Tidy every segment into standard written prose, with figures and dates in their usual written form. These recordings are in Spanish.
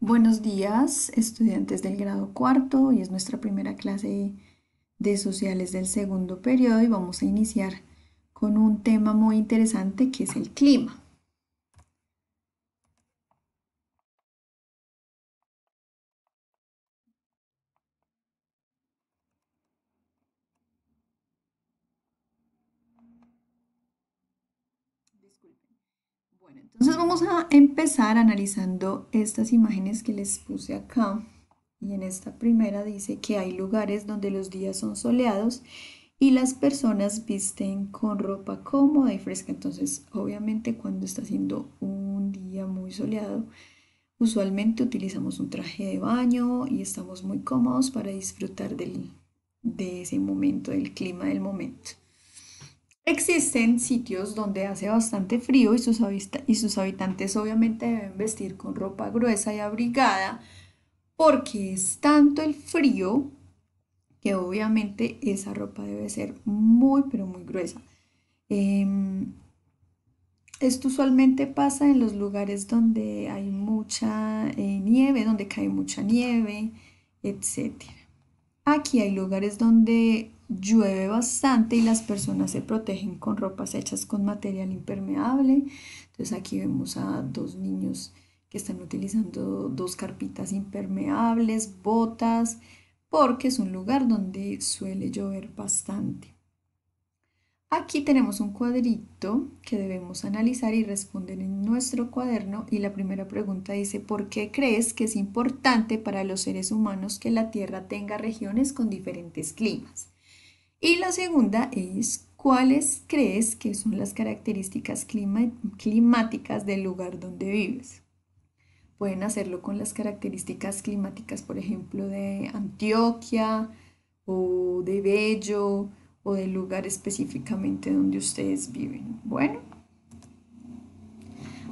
Buenos días, estudiantes del grado cuarto. Hoy es nuestra primera clase de sociales del segundo periodo y vamos a iniciar con un tema muy interesante que es el clima. Bueno, entonces vamos a empezar analizando estas imágenes que les puse acá. Y en esta primera dice que hay lugares donde los días son soleados y las personas visten con ropa cómoda y fresca. Entonces, obviamente, cuando está haciendo un día muy soleado, usualmente utilizamos un traje de baño y estamos muy cómodos para disfrutar de ese momento, del clima del momento. Existen sitios donde hace bastante frío y sus habitantes obviamente deben vestir con ropa gruesa y abrigada porque es tanto el frío que obviamente esa ropa debe ser muy pero muy gruesa. Em, Esto usualmente pasa en los lugares donde hay mucha nieve, donde cae mucha nieve, etcétera. Aquí hay lugares donde llueve bastante y las personas se protegen con ropas hechas con material impermeable. Entonces aquí vemos a dos niños que están utilizando dos carpitas impermeables, botas, porque es un lugar donde suele llover bastante. Aquí tenemos un cuadrito que debemos analizar y responder en nuestro cuaderno y la primera pregunta dice, ¿por qué crees que es importante para los seres humanos que la Tierra tenga regiones con diferentes climas? Y la segunda es, ¿cuáles crees que son las características climáticas del lugar donde vives? Pueden hacerlo con las características climáticas, por ejemplo, de Antioquia o de Bello o del lugar específicamente donde ustedes viven. Bueno,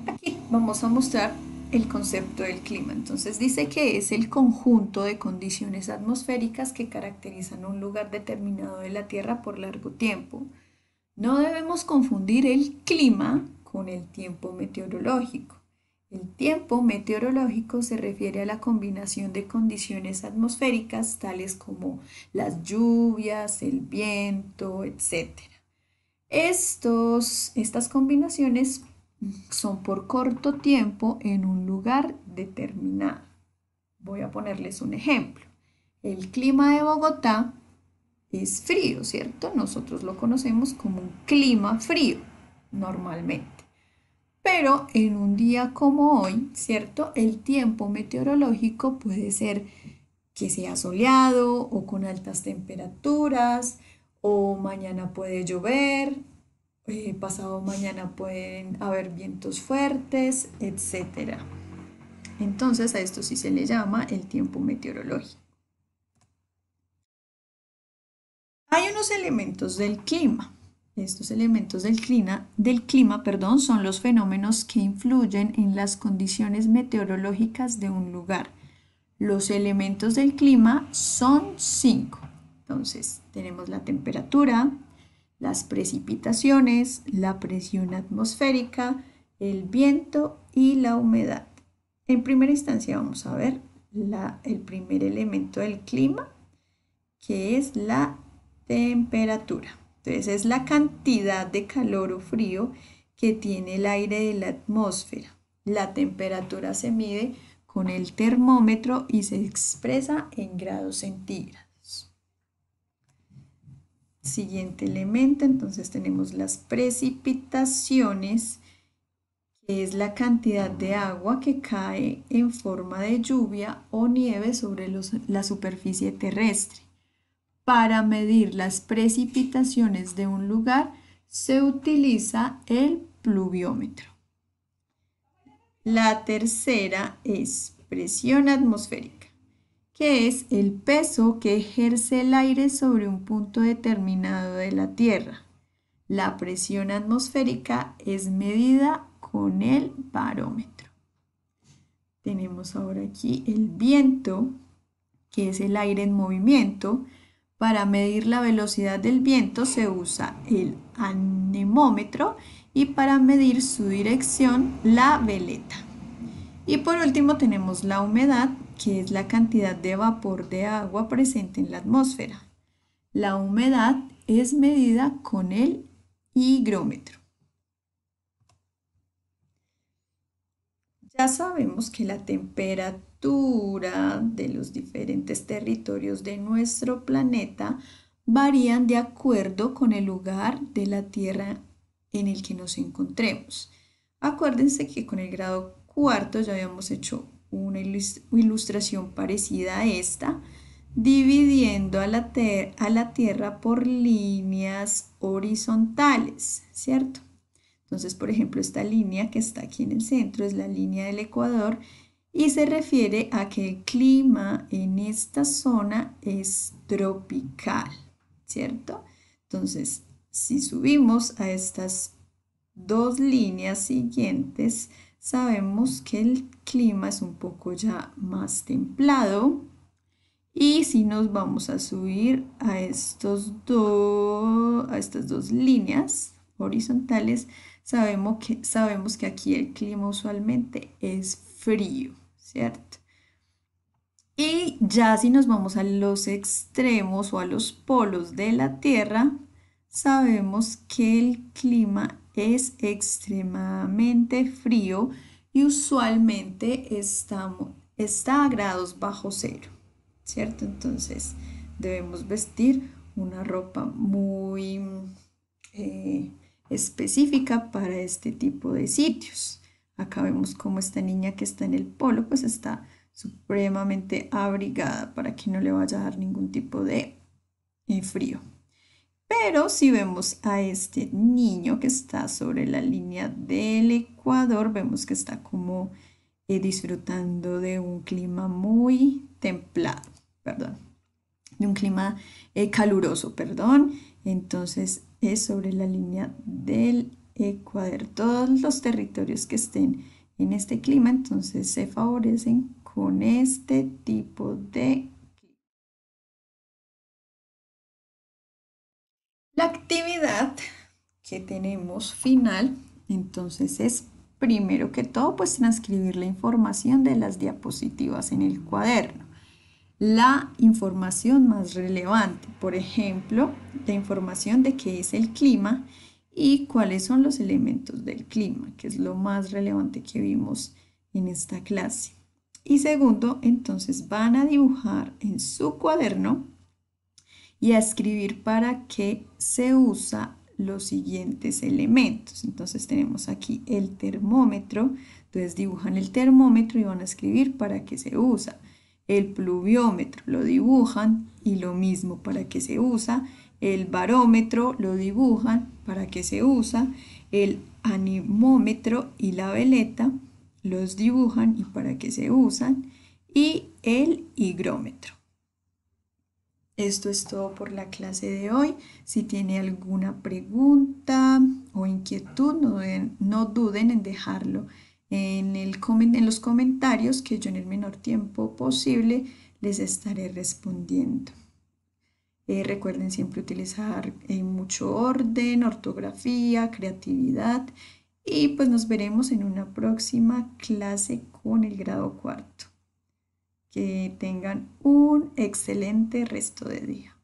aquí vamos a mostrar el concepto del clima. Entonces dice que es el conjunto de condiciones atmosféricas que caracterizan un lugar determinado de la Tierra por largo tiempo. No debemos confundir el clima con el tiempo meteorológico. El tiempo meteorológico se refiere a la combinación de condiciones atmosféricas tales como las lluvias, el viento, etc. Estas combinaciones son por corto tiempo en un lugar determinado. Voy a ponerles un ejemplo. El clima de Bogotá es frío, ¿cierto? Nosotros lo conocemos como un clima frío normalmente. Pero en un día como hoy, ¿cierto? El tiempo meteorológico puede ser que sea soleado o con altas temperaturas, o mañana puede llover, pasado mañana pueden haber vientos fuertes, etcétera. Entonces a esto sí se le llama el tiempo meteorológico. Hay unos elementos del clima. Estos elementos del clima, son los fenómenos que influyen en las condiciones meteorológicas de un lugar. Los elementos del clima son 5. Entonces, tenemos la temperatura, las precipitaciones, la presión atmosférica, el viento y la humedad. En primera instancia vamos a ver el primer elemento del clima, que es la temperatura. Entonces es la cantidad de calor o frío que tiene el aire de la atmósfera. La temperatura se mide con el termómetro y se expresa en grados centígrados. Siguiente elemento, entonces tenemos las precipitaciones, que es la cantidad de agua que cae en forma de lluvia o nieve sobre la superficie terrestre. Para medir las precipitaciones de un lugar se utiliza el pluviómetro. La tercera es presión atmosférica, que es el peso que ejerce el aire sobre un punto determinado de la Tierra. La presión atmosférica es medida con el barómetro. Tenemos ahora aquí el viento, que es el aire en movimiento. Para medir la velocidad del viento se usa el anemómetro y para medir su dirección la veleta. Y por último tenemos la humedad, que es la cantidad de vapor de agua presente en la atmósfera. La humedad es medida con el higrómetro. Ya sabemos que la temperatura de los diferentes territorios de nuestro planeta varían de acuerdo con el lugar de la Tierra en el que nos encontremos. Acuérdense que con el grado cuarto ya habíamos hecho una ilustración parecida a esta, dividiendo a la Tierra por líneas horizontales, ¿cierto? Entonces, por ejemplo, esta línea que está aquí en el centro es la línea del Ecuador y se refiere a que el clima en esta zona es tropical, ¿cierto? Entonces, si subimos a estas dos líneas siguientes, sabemos que el clima es un poco ya más templado. Y si nos vamos a subir a estas dos líneas horizontales, sabemos que aquí el clima usualmente es frío, ¿cierto? Y ya si nos vamos a los extremos o a los polos de la Tierra, sabemos que el clima es extremadamente frío y usualmente está a grados bajo cero, ¿cierto? Entonces debemos vestir una ropa muy eh, específica para este tipo de sitios. Acá vemos cómo esta niña que está en el polo pues está supremamente abrigada para que no le vaya a dar ningún tipo de frío. Pero si vemos a este niño que está sobre la línea del Ecuador, vemos que está como disfrutando de un clima muy templado, perdón, de un clima caluroso, perdón. Entonces es sobre la línea del Ecuador. Todos los territorios que estén en este clima, entonces se favorecen con este tipo de clima. La actividad que tenemos final, entonces es primero que todo, pues transcribir la información de las diapositivas en el cuaderno. La información más relevante, por ejemplo, la información de qué es el clima y cuáles son los elementos del clima, que es lo más relevante que vimos en esta clase. Y segundo, entonces van a dibujar en su cuaderno y a escribir para qué se usa los siguientes elementos. Entonces tenemos aquí el termómetro, entonces dibujan el termómetro y van a escribir para qué se usa. El pluviómetro lo dibujan y lo mismo para qué se usa. El barómetro lo dibujan para qué se usa. El anemómetro y la veleta los dibujan y para qué se usan. Y el higrómetro. Esto es todo por la clase de hoy. Si tiene alguna pregunta o inquietud, no duden en dejarlo en los comentarios que yo en el menor tiempo posible les estaré respondiendo. Recuerden siempre utilizar mucho orden, ortografía, creatividad y pues nos veremos en una próxima clase con el grado cuarto. Que tengan un excelente resto de día.